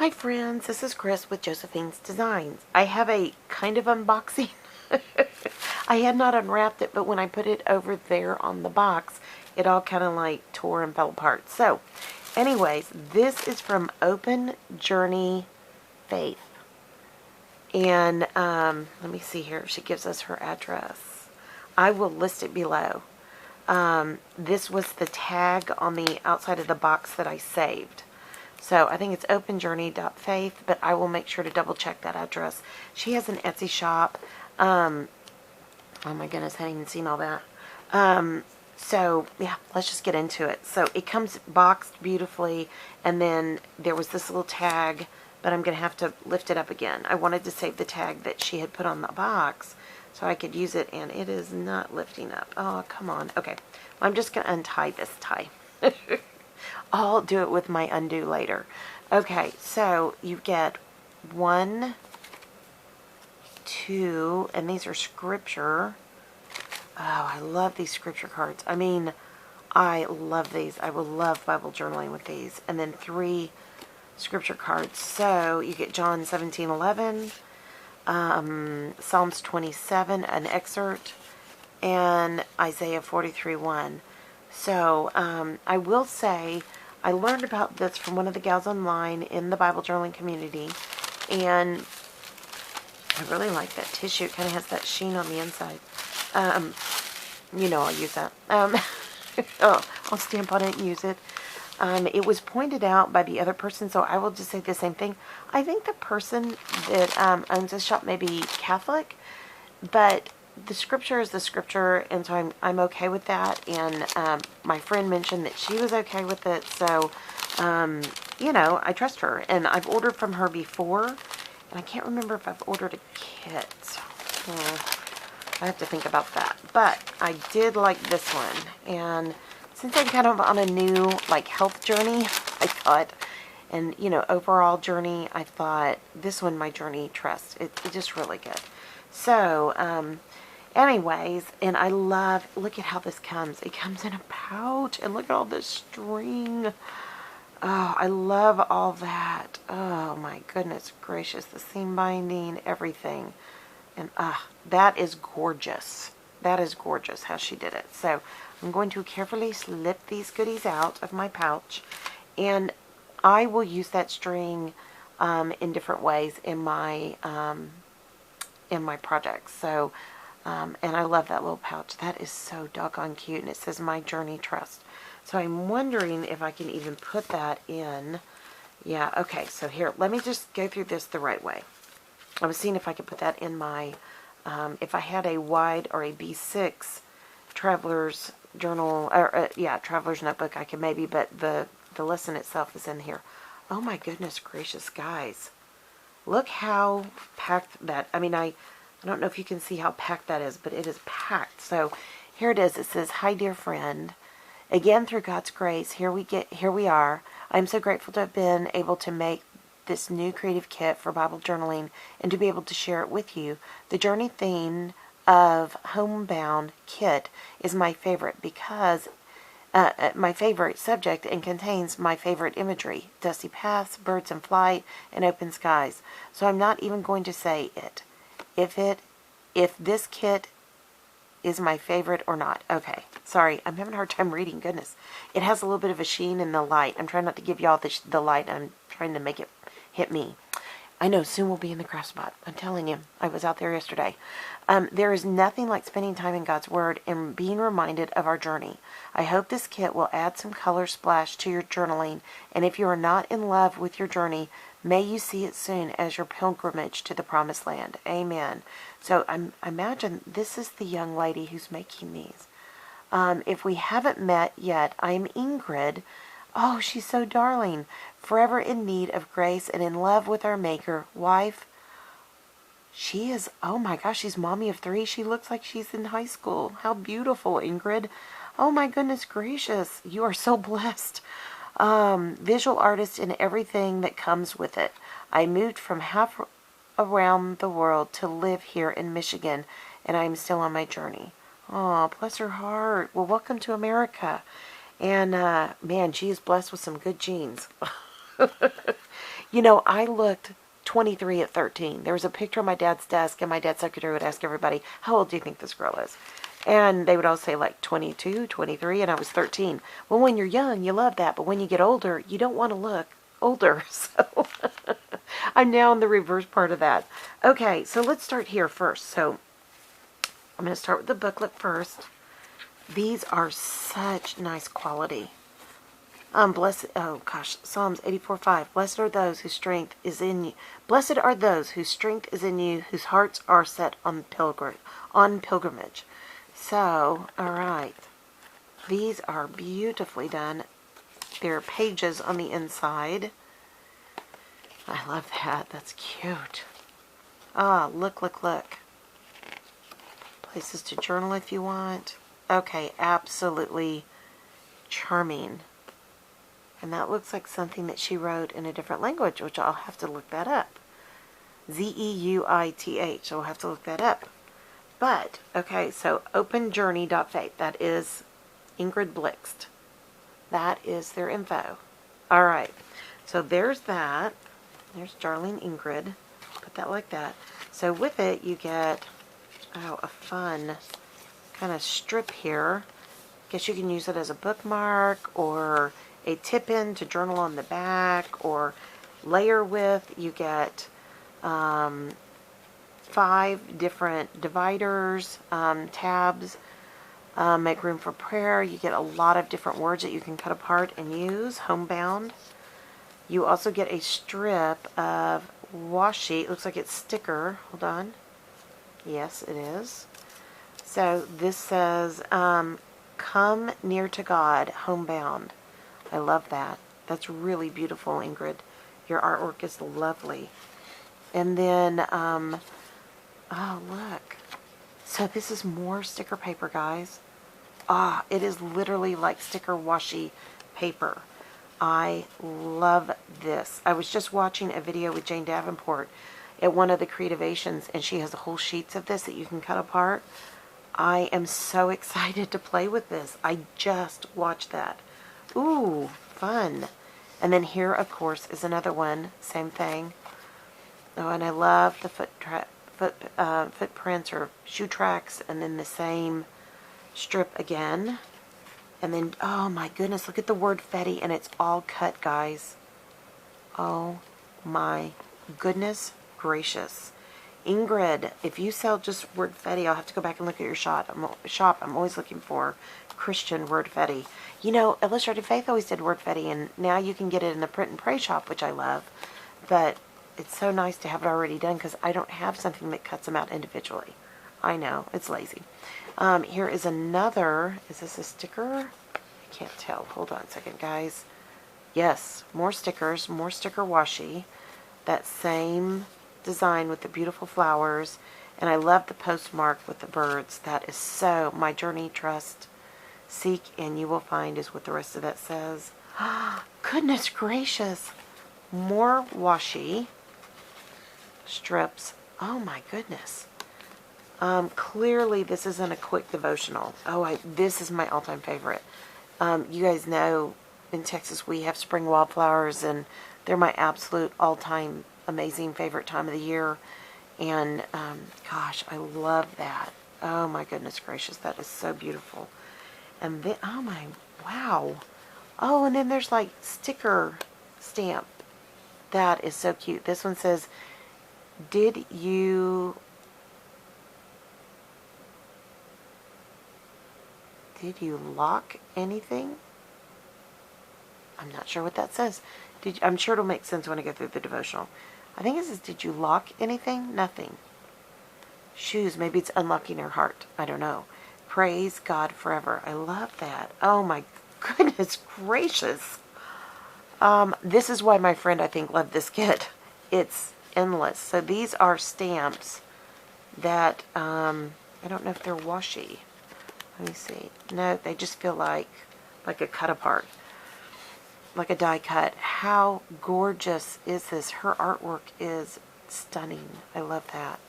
Hi friends, this is Chris with Josephine's Designs. I have a kind of unboxing. I had not unwrapped it, but when I put it over there on the box, it all kind of like tore and fell apart. So, anyways, this is from Openjourney Faith. And let me see here. She gives us her address. I will list it below. This was the tag on the outside of the box that I saved. So I think it's openjourney.faith, but I will make sure to double check that address. She has an Etsy shop. Oh my goodness, I hadn't even seen all that. So yeah, let's just get into it. So it comes boxed beautifully, and then there was this little tag, but I'm going to have to lift it up again. I wanted to save the tag that she had put on the box so I could use it, and it is not lifting up. Oh, come on. Okay, well, I'm just going to untie this tie. I'll do it with my undo later. Okay, so you get 1, 2, and these are scripture. Oh, I love these scripture cards. I mean, I love these. I will love Bible journaling with these. And then 3 scripture cards. So you get John 17:11, Psalms 27, an excerpt, and Isaiah 43:1. So I will say, I learned about this from one of the gals online in the Bible journaling community, and I really like that tissue. It kind of has that sheen on the inside. You know, I'll use that. I'll stamp on it and use it. It was pointed out by the other person, so I will just say the same thing. I think the person that owns this shop may be Catholic, but the scripture is the scripture, and so I'm okay with that. And my friend mentioned that she was okay with it, so you know, I trust her. And I've ordered from her before, and I can't remember if I've ordered a kit. I have to think about that. But I did like this one, and since I'm kind of on a new like health journey, I thought, and you know, overall journey, I thought this one, my journey trust, it's just really good. So anyways, and I love, look at how this comes. It comes in a pouch, and look at all this string. Oh, I love all that. Oh my goodness gracious, the seam binding, everything. And that is gorgeous. That is gorgeous how she did it. So I'm going to carefully slip these goodies out of my pouch, and I will use that string in different ways in my projects. So and I love that little pouch. That is so doggone cute, and it says My Journey Trust. So I'm wondering if I can even put that in. Yeah, okay, so here, let me just go through this the right way. I was seeing if I could put that in my, if I had a wide or a B6 traveler's journal, or yeah, traveler's notebook, I could maybe, but the lesson itself is in here. Oh my goodness gracious, guys. Look how packed that, I mean, I don't know if you can see how packed that is, but it is packed. So here it is. It says, "Hi dear friend. Again, through God's grace, here we are. I'm so grateful to have been able to make this new creative kit for Bible journaling and to be able to share it with you. The journey theme of Homebound Kit is my favorite because my favorite subject and contains my favorite imagery: dusty paths, birds in flight, and open skies. So I'm not even going to say it. If this kit is my favorite or not." Okay, sorry, I'm having a hard time reading. Goodness, it has a little bit of a sheen in the light. I'm trying not to give y'all the light. I'm trying to make it hit me. I know, soon we'll be in the craft spot. I'm telling you, I was out there yesterday. There is nothing like spending time in God's Word and being reminded of our journey. I hope this kit will add some color splash to your journaling, and if you are not in love with your journey, may you see it soon as your pilgrimage to the promised land. Amen. So I imagine this is the young lady who's making these. If we haven't met yet, I'm Ingrid. Oh, she's so darling. Forever in need of grace and in love with our Maker. Wife. She is, oh my gosh, she's mommy of 3. She looks like she's in high school. How beautiful, Ingrid. Oh my goodness gracious. You are so blessed. Visual artist and everything that comes with it. I moved from half around the world to live here in Michigan, and I'm still on my journey. Oh, bless her heart. Well, welcome to America. And, man, she is blessed with some good genes. You know, I looked 23 at 13. There was a picture on my dad's desk, and my dad's secretary would ask everybody, how old do you think this girl is? And they would all say like 22, 23, and I was 13. Well, when you're young, you love that, but when you get older, you don't want to look older. So I'm now in the reverse part of that. Okay, so let's start here first. So I'm going to start with the booklet first. These are such nice quality. Blessed, oh gosh, Psalms 84:5. Blessed are those whose strength is in you. Blessed are those whose strength is in you, whose hearts are set on pilgrimage. So, all right. These are beautifully done. There are pages on the inside. I love that. That's cute. Ah, look, look, look. Places to journal if you want. Okay, absolutely charming. And that looks like something that she wrote in a different language, which I'll have to look that up. Zeuith. So we'll have to look that up. But, okay, so Openjourney.faith. That is Ingrid Blixt. That is their info. All right. So there's that. There's Darling Ingrid. Put that like that. So with it, you get, oh, a fun kind of strip here. Guess you can use it as a bookmark or a tip-in to journal on the back, or layer with. You get 5 different dividers, tabs, make room for prayer. You get a lot of different words that you can cut apart and use, homebound. You also get a strip of washi. It looks like it's sticker. Hold on. Yes, it is. So this says, come near to God, homebound. I love that. That's really beautiful, Ingrid. Your artwork is lovely. And then, oh, look. So this is more sticker paper, guys. Ah, it is literally like sticker washi paper. I love this. I was just watching a video with Jane Davenport at one of the Creativations, and she has whole sheets of this that you can cut apart. I am so excited to play with this. I just watched that. Ooh, fun. And then here, of course, is another one. Same thing. Oh, and I love the footprints or shoe tracks, and then the same strip again. And then, oh my goodness, look at the word Fetty, and it's all cut, guys. Oh my goodness gracious. Ingrid, if you sell just word Fetty, I'll have to go back and look at your shop. I'm always looking for Christian word Fetty. You know, Illustrated Faith always did word Fetty, and now you can get it in the print and pray shop, which I love. But it's so nice to have it already done, because I don't have something that cuts them out individually. I know, it's lazy. Here is another, is this a sticker? I can't tell. Hold on a second, guys. Yes, more stickers, more sticker washi. That same design with the beautiful flowers. And I love the postmark with the birds. That is so, my journey, trust, seek, and you will find is what the rest of that says. Goodness gracious. More washi strips. Oh my goodness. Clearly this isn't a quick devotional. Oh, this is my all-time favorite. You guys know in Texas we have spring wildflowers, and they're my absolute all-time amazing favorite time of the year. And gosh, I love that. Oh my goodness gracious, that is so beautiful. And then, oh my, wow. Oh, and then there's like sticker stamp. That is so cute. This one says, did you lock anything? I'm not sure what that says. I'm sure it'll make sense when I go through the devotional. I think it says, did you lock anything? Nothing. Shoes, maybe it's unlocking her heart. I don't know. Praise God forever. I love that. Oh my goodness gracious. This is why my friend, I think, loved this kit. It's endless. So these are stamps that, I don't know if they're washi. Let me see. No, they just feel like a cut apart. Like a die cut. How gorgeous is this? Her artwork is stunning. I love that.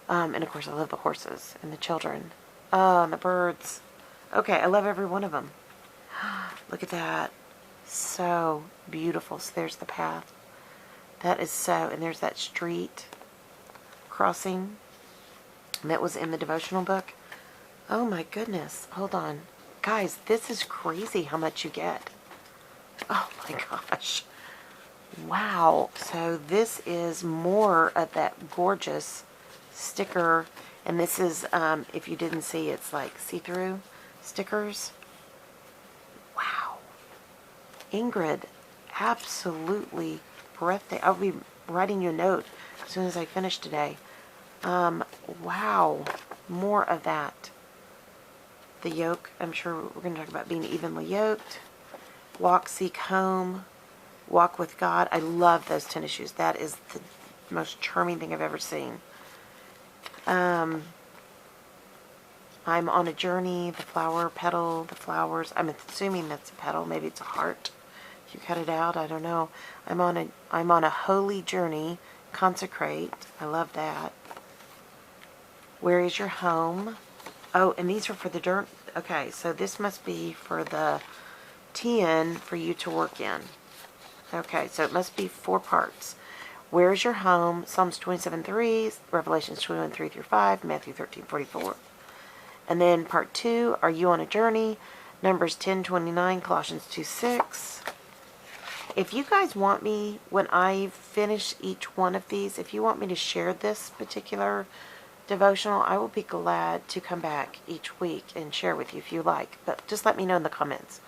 And of course I love the horses and the children. Oh, and the birds. Okay, I love every one of them. Look at that. So beautiful. So there's the path That is so, and there's that street crossing that was in the devotional book. Oh my goodness. Hold on. Guys, this is crazy how much you get. Oh my gosh. Wow. So this is more of that gorgeous sticker. And this is, if you didn't see, it's like see-through stickers. Wow. Ingrid, absolutely breathtaking. I'll be writing you a note as soon as I finish today. Wow. More of that. The yoke, I'm sure we're going to talk about being evenly yoked. Walk, seek home. Walk with God. I love those tennis shoes. That is the most charming thing I've ever seen. I'm on a journey. The flower petal, the flowers. I'm assuming that's a petal. Maybe it's a heart. If you cut it out, I don't know. I'm on a holy journey. Consecrate. I love that. Where is your home? Oh, and these are for the dirt. Okay, so this must be for the tin for you to work in. Okay, so it must be 4 parts. Where is your home? Psalms 27:3, Revelations 21:3-5, Matthew 13:44. And then part 2, are you on a journey? Numbers 10:29, Colossians 2:6. If you guys want me, when I finish each one of these, if you want me to share this particular devotional, I will be glad to come back each week and share with you if you like. But just let me know in the comments.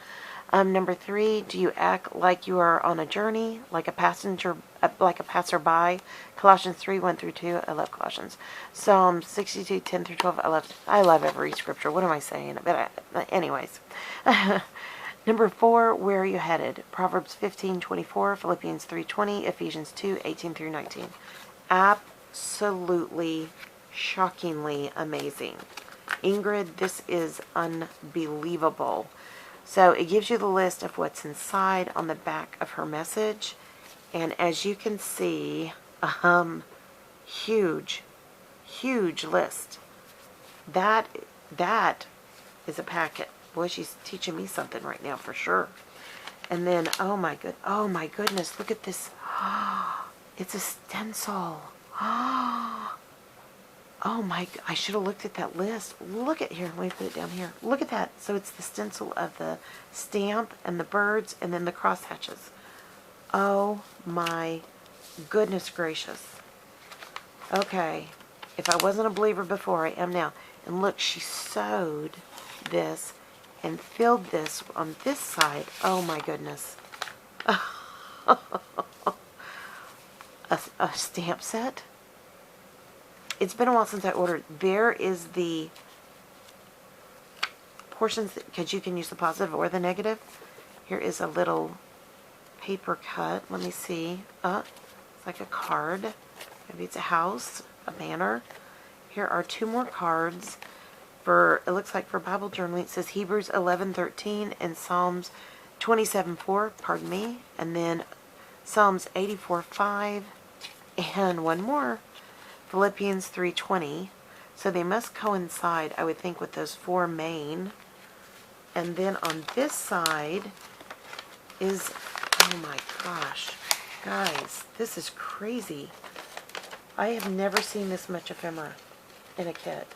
Number 3, do you act like you are on a journey, like a passenger, like a passerby? Colossians 3:1-2. I love Colossians. Psalm 62:10-12. I love every scripture. What am I saying? But anyways. Number 4, where are you headed? Proverbs 15:24, Philippians 3:20, Ephesians 2:18-19. Absolutely, shockingly amazing. Ingrid, this is unbelievable. So it gives you the list of what's inside on the back of her message. And as you can see, huge, huge list. That is a packet. Boy, she's teaching me something right now for sure. And then, oh my goodness, look at this. It's a stencil. Oh my, I should have looked at that list. Look at here, let me put it down here. Look at that. So it's the stencil of the stamp and the birds and then the crosshatches. Oh my goodness gracious. Okay, if I wasn't a believer before, I am now. And look, she sewed this and filled this on this side. Oh my goodness. A stamp set? It's been a while since I ordered. There is the portions, because you can use the positive or the negative. Here is a little paper cut. Let me see. It's like a card. Maybe it's a house, a banner. Here are 2 more cards for, it looks like for Bible journaling. It says Hebrews 11:13 and Psalms 27:4, pardon me. And then Psalms 84:5 and one more. Philippians 3:20. So they must coincide, I would think, with those 4 main. And then on this side is, oh my gosh, guys, this is crazy. I have never seen this much ephemera in a kit.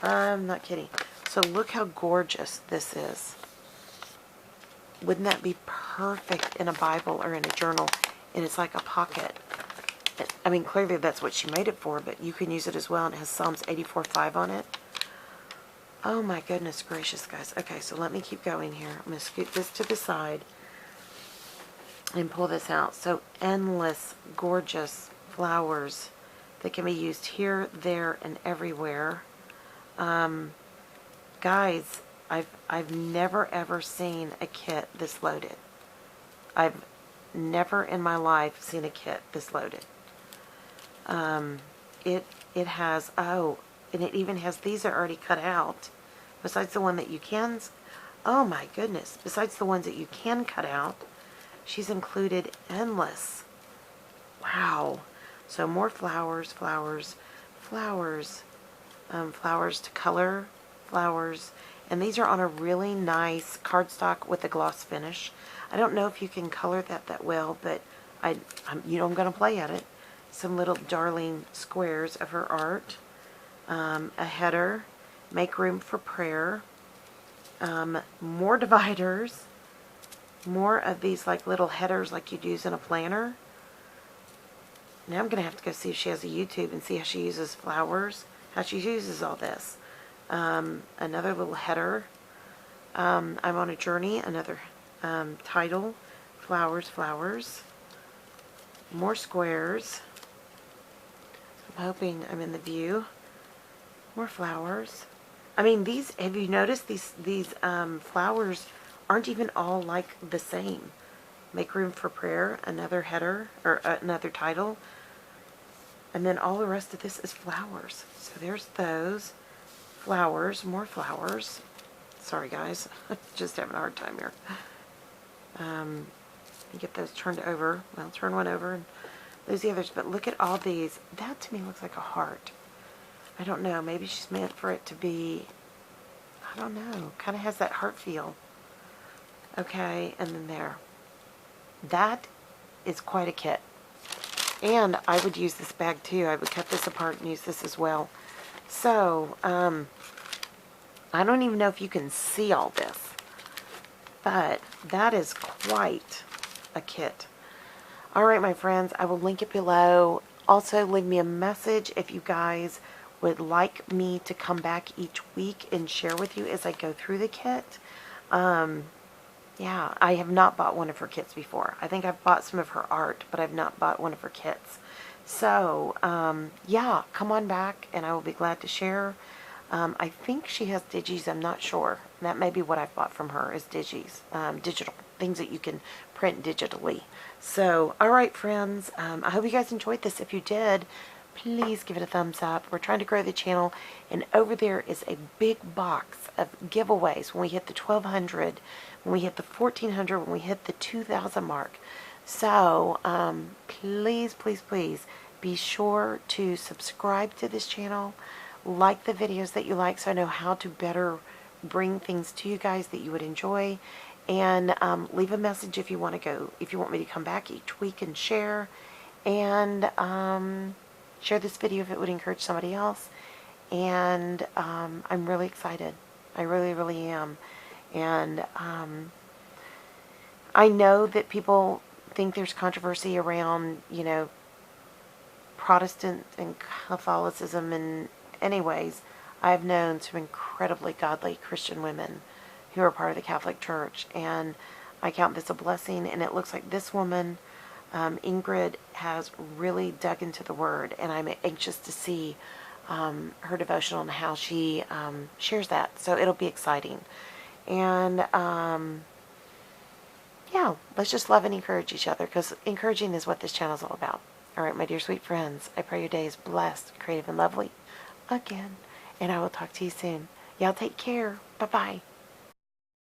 I'm not kidding. So look how gorgeous this is. Wouldn't that be perfect in a Bible or in a journal? And it's like a pocket. I mean, clearly that's what she made it for, but you can use it as well. And it has Psalms 84:5 on it. Oh my goodness gracious, guys. Okay, so let me keep going here. I'm going to scoot this to the side and pull this out. So endless, gorgeous flowers that can be used here, there, and everywhere. Guys, I've never ever seen a kit this loaded. I've never in my life seen a kit this loaded. It has, oh, and it even has, these are already cut out. Besides the one that you can, oh my goodness, besides the ones that you can cut out, she's included endless. Wow. So more flowers, flowers, flowers, flowers to color, flowers. And these are on a really nice cardstock with a gloss finish. I don't know if you can color that well, but you know I'm going to play at it. Some little darling squares of her art. A header. Make room for prayer. More dividers. More of these like little headers like you'd use in a planner. Now I'm going to have to go see if she has a YouTube and see how she uses flowers. How she uses all this. Another little header. I'm on a journey. Another title. Flowers, flowers. More squares. I'm hoping I'm in the view. More flowers. I mean, these, have you noticed these flowers aren't even all like the same. Make room for prayer, another header, or another title. And then all the rest of this is flowers. So there's those. Flowers, more flowers. Sorry guys, just having a hard time here. Get those turned over. Well, turn one over and lose the others. But look at all these. That to me looks like a heart. I don't know. Maybe she's meant for it to be, I don't know. Kind of has that heart feel. Okay, and then there. That is quite a kit. And I would use this bag too. I would cut this apart and use this as well. So, I don't even know if you can see all this. But that is quite a kit. Alright, my friends, I will link it below. Also, leave me a message if you guys would like me to come back each week and share with you as I go through the kit. Yeah, I have not bought one of her kits before. I think I've bought some of her art, but I've not bought one of her kits. So, yeah, come on back and I will be glad to share. I think she has digis, I'm not sure. That may be what I've bought from her is digis, digital, things that you can print digitally. So, alright friends, I hope you guys enjoyed this. If you did, please give it a thumbs up. We're trying to grow the channel, and over there is a big box of giveaways when we hit the 1,200, when we hit the 1,400, when we hit the 2,000 mark. So, please, please, please be sure to subscribe to this channel, like the videos that you like so I know how to better bring things to you guys that you would enjoy, and leave a message if you want to go, if you want me to come back each week and share, and share this video if it would encourage somebody else. And I'm really excited. I really, really am. And I know that people think there's controversy around, you know, Protestant and Catholicism, and anyways, I've known some incredibly godly Christian women who are part of the Catholic Church, and I count this a blessing. And it looks like this woman, Ingrid, has really dug into the Word, and I'm anxious to see her devotional and how she shares that. So it'll be exciting. And yeah, let's just love and encourage each other, because encouraging is what this channel is all about. Alright, my dear sweet friends, I pray your day is blessed, creative, and lovely again. And I will talk to you soon. Y'all take care. Bye-bye.